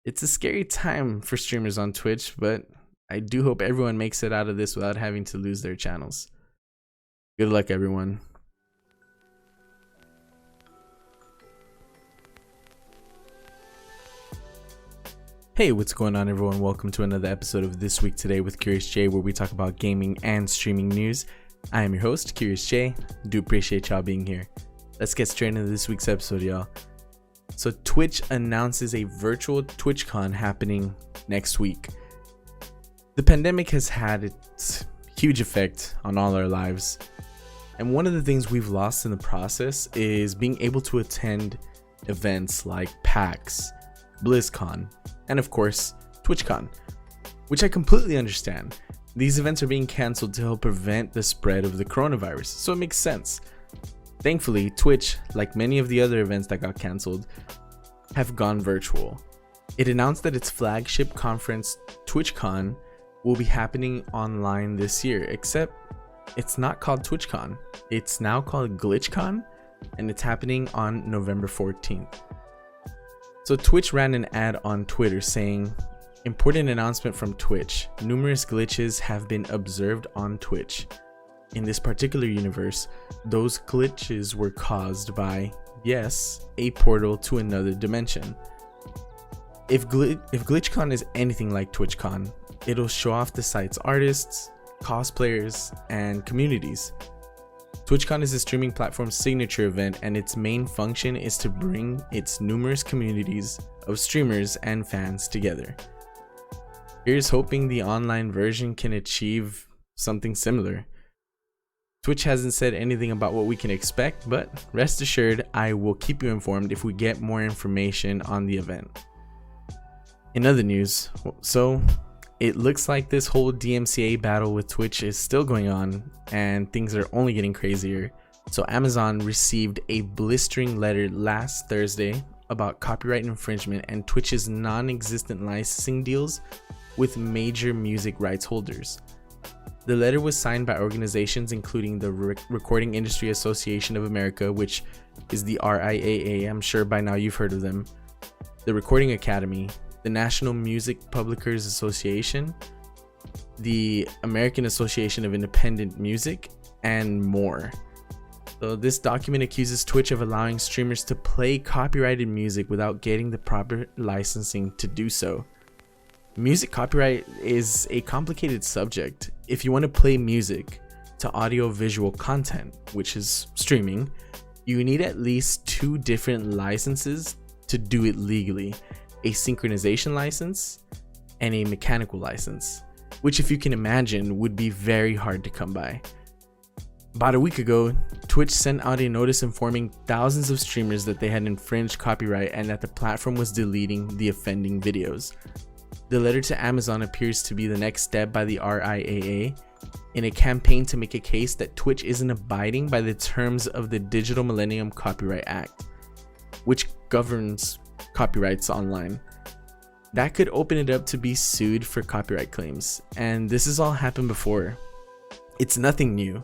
It's a scary time for streamers on Twitch, but I do hope everyone makes it out of this without having to lose their channels. Good luck, everyone. Hey, what's going on, everyone? Welcome to another episode of This Week Today with CuriousJ, where we talk about gaming and streaming news. I am your host, CuriousJ. Do appreciate y'all being here. Let's get straight into this week's episode, y'all. So Twitch announces a virtual TwitchCon happening next week. The pandemic has had its huge effect on all our lives. And one of the things we've lost in the process is being able to attend events like PAX, BlizzCon, and of course, TwitchCon, which I completely understand. These events are being canceled to help prevent the spread of the coronavirus, so it makes sense. Thankfully, Twitch, like many of the other events that got canceled, have gone virtual. It announced that its flagship conference, TwitchCon, will be happening online this year, except it's not called TwitchCon. It's now called GlitchCon, and it's happening on November 14th. So Twitch ran an ad on Twitter saying, "Important announcement from Twitch. Numerous glitches have been observed on Twitch. In this particular universe, those glitches were caused by, yes, a portal to another dimension. If GlitchCon is anything like TwitchCon, it'll show off the site's artists, cosplayers, and communities. TwitchCon is the streaming platform's signature event, and its main function is to bring its numerous communities of streamers and fans together. Here's hoping the online version can achieve something similar." Twitch hasn't said anything about what we can expect, but rest assured, I will keep you informed if we get more information on the event. In other news, so it looks like this whole DMCA battle with Twitch is still going on, and things are only getting crazier. So Amazon received a blistering letter last Thursday about copyright infringement and Twitch's non-existent licensing deals with major music rights holders. The letter was signed by organizations including the Recording Industry Association of America, which is the RIAA, I'm sure by now you've heard of them, the Recording Academy, the National Music Publishers Association, the American Association of Independent Music, and more. So this document accuses Twitch of allowing streamers to play copyrighted music without getting the proper licensing to do so. Music copyright is a complicated subject. If you want to play music to audio-visual content, which is streaming, you need at least 2 different licenses to do it legally: a synchronization license and a mechanical license, which, if you can imagine, would be very hard to come by. About a week ago, Twitch sent out a notice informing thousands of streamers that they had infringed copyright and that the platform was deleting the offending videos. The letter to Amazon appears to be the next step by the RIAA in a campaign to make a case that Twitch isn't abiding by the terms of the Digital Millennium Copyright Act, which governs copyrights online. That could open it up to be sued for copyright claims, and this has all happened before. It's nothing new.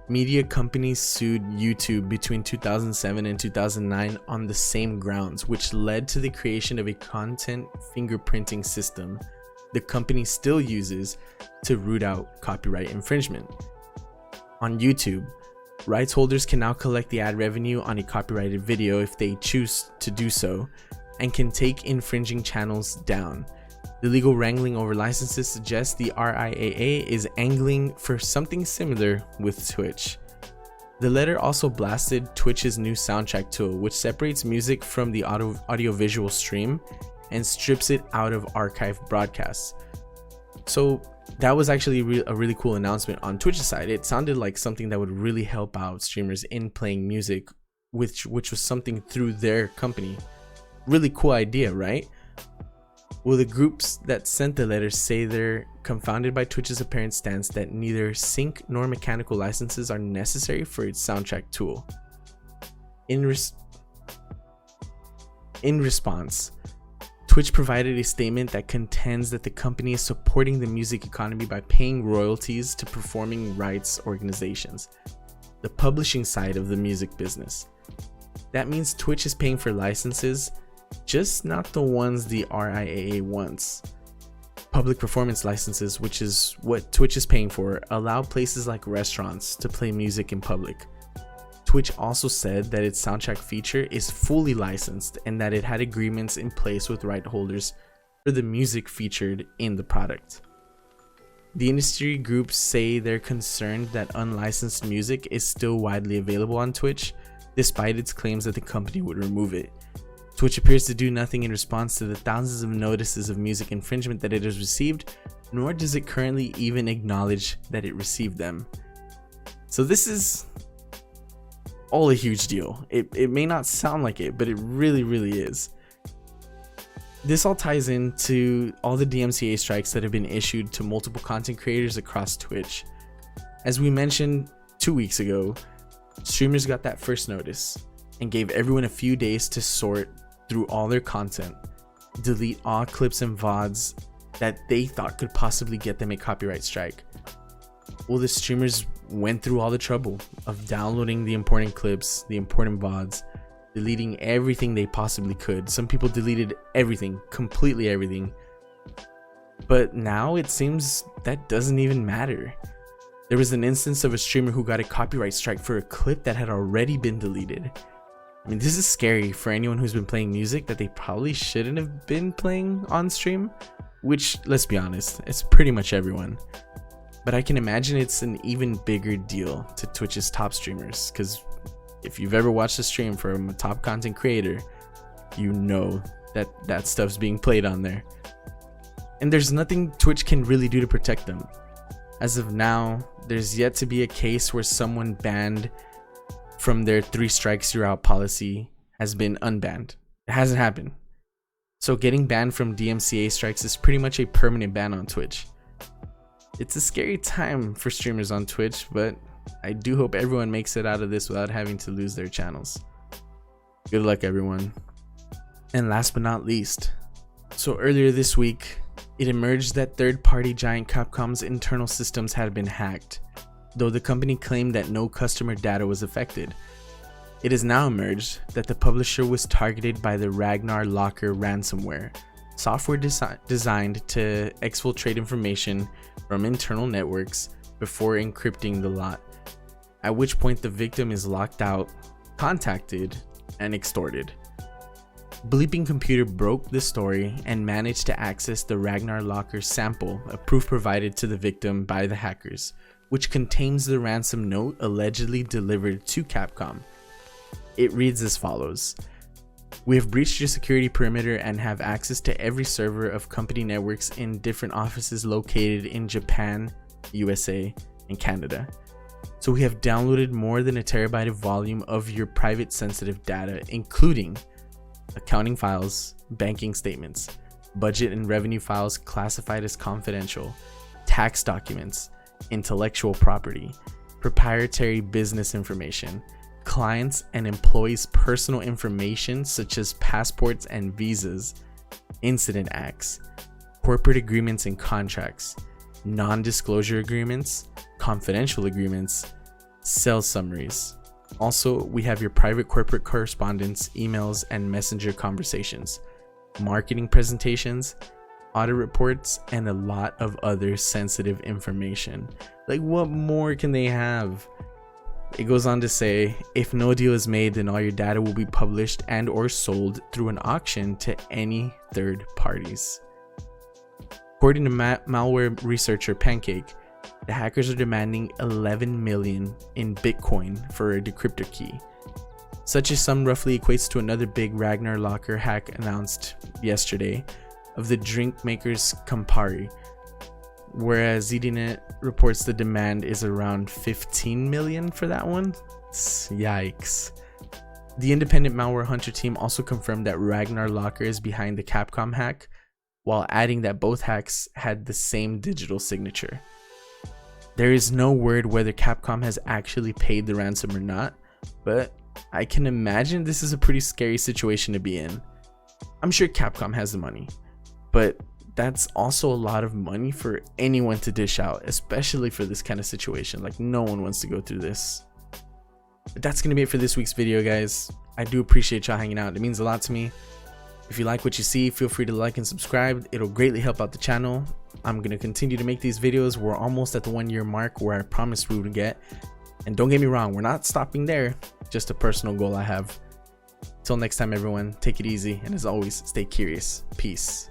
Media companies sued YouTube between 2007 and 2009 on the same grounds, which led to the creation of a content fingerprinting system the company still uses to root out copyright infringement. On YouTube, rights holders can now collect the ad revenue on a copyrighted video if they choose to do so, and can take infringing channels down. The legal wrangling over licenses suggests the RIAA is angling for something similar with Twitch. The letter also blasted Twitch's new soundtrack tool, which separates music from the audio-visual stream and strips it out of archived broadcasts. So that was actually a really cool announcement on Twitch's side. It sounded like something that would really help out streamers in playing music, which was something through their company. Really cool idea, right? Well, the groups that sent the letter say they're confounded by Twitch's apparent stance that neither sync nor mechanical licenses are necessary for its soundtrack tool. In response, Twitch provided a statement that contends that the company is supporting the music economy by paying royalties to performing rights organizations, the publishing side of the music business. That means Twitch is paying for licenses just not the ones the RIAA wants. Public performance licenses, which is what Twitch is paying for, allow places like restaurants to play music in public. Twitch also said that its soundtrack feature is fully licensed and that it had agreements in place with right holders for the music featured in the product. The industry groups say they're concerned that unlicensed music is still widely available on Twitch, despite its claims that the company would remove it. Twitch appears to do nothing in response to the thousands of notices of music infringement that it has received, nor does it currently even acknowledge that it received them. So this is all a huge deal. It may not sound like it, but it really is. This all ties into all the DMCA strikes that have been issued to multiple content creators across Twitch. As we mentioned 2 weeks ago, streamers got that first notice and gave everyone a few days to sort through all their content, delete all clips and VODs that they thought could possibly get them a copyright strike. Well, the streamers went through all the trouble of downloading the important clips, the important VODs, deleting everything they possibly could. Some people deleted everything, completely everything. But now it seems that doesn't even matter. There was an instance of a streamer who got a copyright strike for a clip that had already been deleted. I mean, this is scary for anyone who's been playing music that they probably shouldn't have been playing on stream, which, let's be honest, it's pretty much everyone. But I can imagine it's an even bigger deal to Twitch's top streamers, because if you've ever watched a stream from a top content creator, you know that that stuff's being played on there. And there's nothing Twitch can really do to protect them. As of now, there's yet to be a case where someone banned from their 3 strikes you're out policy has been unbanned. It hasn't happened. So getting banned from DMCA strikes is pretty much a permanent ban on Twitch. It's a scary time for streamers on Twitch, but I do hope everyone makes it out of this without having to lose their channels. Good luck, everyone. And last but not least, so earlier this week, it emerged that third-party giant Capcom's internal systems had been hacked, though the company claimed that no customer data was affected. It has now emerged that the publisher was targeted by the Ragnar Locker ransomware, software designed to exfiltrate information from internal networks before encrypting the lot, at which point the victim is locked out, contacted, and extorted. Bleeping Computer broke the story and managed to access the Ragnar Locker sample, a proof provided to the victim by the hackers, which contains the ransom note allegedly delivered to Capcom. It reads as follows: "We have breached your security perimeter and have access to every server of company networks in different offices located in Japan, USA, and Canada. So we have downloaded more than a terabyte of volume of your private sensitive data, including accounting files, banking statements, budget and revenue files classified as confidential, tax documents, intellectual property, proprietary business information, clients and employees' personal information such as passports and visas, incident acts, corporate agreements and contracts, non-disclosure agreements, confidential agreements, sales summaries. Also, we have your private corporate correspondence, emails, and messenger conversations, marketing presentations, audit reports, and a lot of other sensitive information." Like, what more can they have? It goes on to say, "If no deal is made, then all your data will be published and or sold through an auction to any third parties." According to malware researcher Pancake, the hackers are demanding 11 million in Bitcoin for a decryptor key. Such a sum roughly equates to another big Ragnar Locker hack announced yesterday of the drink makers Campari, whereas ZDNet reports the demand is around 15 million for that one. Yikes. The independent malware hunter team also confirmed that Ragnar Locker is behind the Capcom hack, while adding that both hacks had the same digital signature. There is no word whether Capcom has actually paid the ransom or not, but I can imagine this is a pretty scary situation to be in. I'm sure Capcom has the money, but that's also a lot of money for anyone to dish out, especially for this kind of situation. Like, no one wants to go through this. But that's gonna be it for this week's video, guys. I do appreciate y'all hanging out. It means a lot to me. If you like what you see, feel free to like and subscribe. It'll greatly help out the channel. I'm going to continue to make these videos. We're almost at the 1 year mark where I promised we would get. And don't get me wrong, we're not stopping there. Just a personal goal I have. Till next time, everyone, take it easy. And as always, stay curious. Peace.